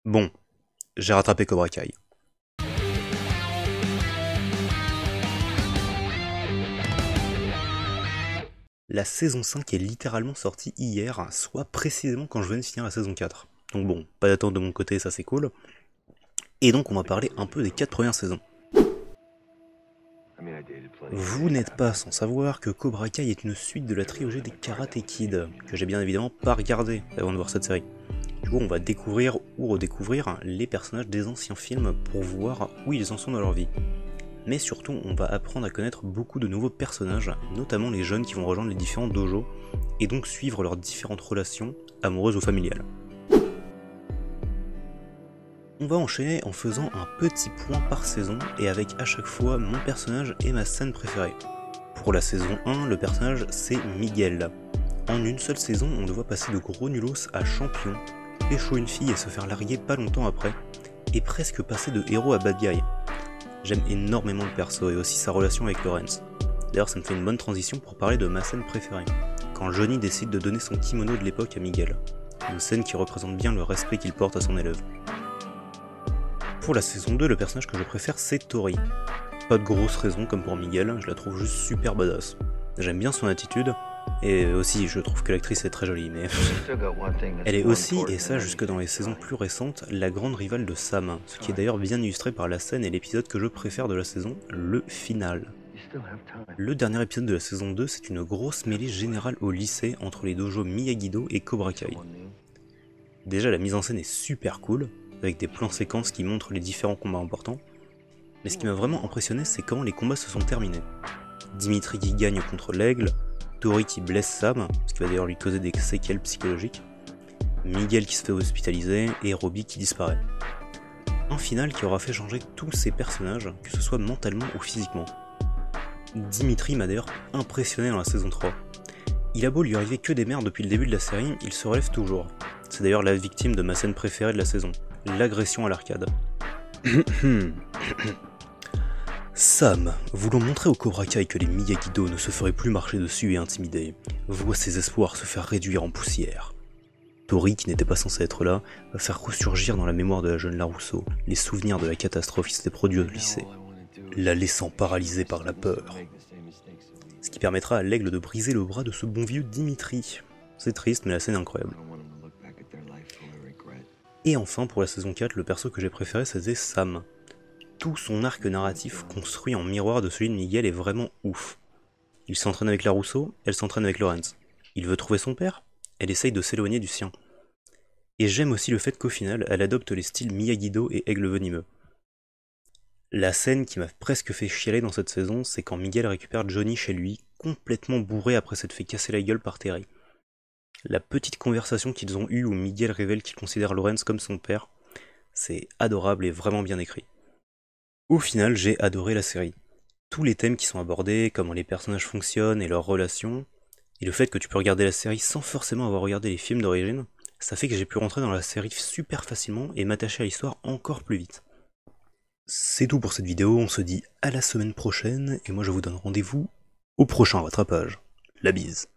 Bon, j'ai rattrapé Cobra Kai. La saison 5 est littéralement sortie hier, soit précisément quand je venais de finir la saison 4. Donc bon, pas d'attente de mon côté, ça c'est cool. Et donc on va parler un peu des 4 premières saisons. Vous n'êtes pas sans savoir que Cobra Kai est une suite de la trilogie des Karate Kid, que j'ai bien évidemment pas regardé avant de voir cette série. Du coup on va découvrir ou redécouvrir les personnages des anciens films pour voir où ils en sont dans leur vie. Mais surtout, on va apprendre à connaître beaucoup de nouveaux personnages, notamment les jeunes qui vont rejoindre les différents dojos, et donc suivre leurs différentes relations, amoureuses ou familiales. On va enchaîner en faisant un petit point par saison, et avec à chaque fois mon personnage et ma scène préférée. Pour la saison 1, le personnage c'est Miguel. En une seule saison, on le voit passer de gros nulos à champion, pécho une fille et se faire larguer pas longtemps après, et presque passer de héros à bad guy. J'aime énormément le perso et aussi sa relation avec Lawrence. D'ailleurs ça me fait une bonne transition pour parler de ma scène préférée, quand Johnny décide de donner son kimono de l'époque à Miguel. Une scène qui représente bien le respect qu'il porte à son élève. Pour la saison 2, le personnage que je préfère c'est Tori. Pas de grosse raison comme pour Miguel, je la trouve juste super badass. J'aime bien son attitude, et aussi je trouve que l'actrice est très jolie, mais... Elle est aussi, et ça jusque dans les saisons plus récentes, la grande rivale de Sam, ce qui est d'ailleurs bien illustré par la scène et l'épisode que je préfère de la saison, le final. Le dernier épisode de la saison 2, c'est une grosse mêlée générale au lycée entre les dojos Miyagi-Do et Cobra Kai. Déjà la mise en scène est super cool, avec des plans séquences qui montrent les différents combats importants, mais ce qui m'a vraiment impressionné c'est comment les combats se sont terminés. Dimitri qui gagne contre l'aigle, Tori qui blesse Sam, ce qui va d'ailleurs lui causer des séquelles psychologiques, Miguel qui se fait hospitaliser et Robbie qui disparaît. Un final qui aura fait changer tous ces personnages, que ce soit mentalement ou physiquement. Dimitri m'a d'ailleurs impressionné dans la saison 3. Il a beau lui arriver que des merdes depuis le début de la série, il se relève toujours. C'est d'ailleurs la victime de ma scène préférée de la saison, l'agression à l'arcade. Sam, voulant montrer au Cobra Kai que les Miyagi-Do ne se feraient plus marcher dessus et intimider, voit ses espoirs se faire réduire en poussière. Tori, qui n'était pas censé être là, va faire ressurgir dans la mémoire de la jeune Larousseau les souvenirs de la catastrophe qui s'était produite au lycée, la laissant paralysée par la peur. Ce qui permettra à l'aigle de briser le bras de ce bon vieux Dimitri. C'est triste, mais la scène est incroyable. Et enfin, pour la saison 4, le perso que j'ai préféré, c'était Sam. Tout son arc narratif construit en miroir de celui de Miguel est vraiment ouf. Il s'entraîne avec Larousseau, elle s'entraîne avec Lawrence. Il veut trouver son père, elle essaye de s'éloigner du sien. Et j'aime aussi le fait qu'au final, elle adopte les styles Miyagi-Do et Aigle Venimeux. La scène qui m'a presque fait chialer dans cette saison, c'est quand Miguel récupère Johnny chez lui, complètement bourré après s'être fait casser la gueule par Terry. La petite conversation qu'ils ont eue où Miguel révèle qu'il considère Lawrence comme son père, c'est adorable et vraiment bien écrit. Au final, j'ai adoré la série. Tous les thèmes qui sont abordés, comment les personnages fonctionnent et leurs relations, et le fait que tu peux regarder la série sans forcément avoir regardé les films d'origine, ça fait que j'ai pu rentrer dans la série super facilement et m'attacher à l'histoire encore plus vite. C'est tout pour cette vidéo, on se dit à la semaine prochaine, et moi je vous donne rendez-vous au prochain rattrapage. La bise.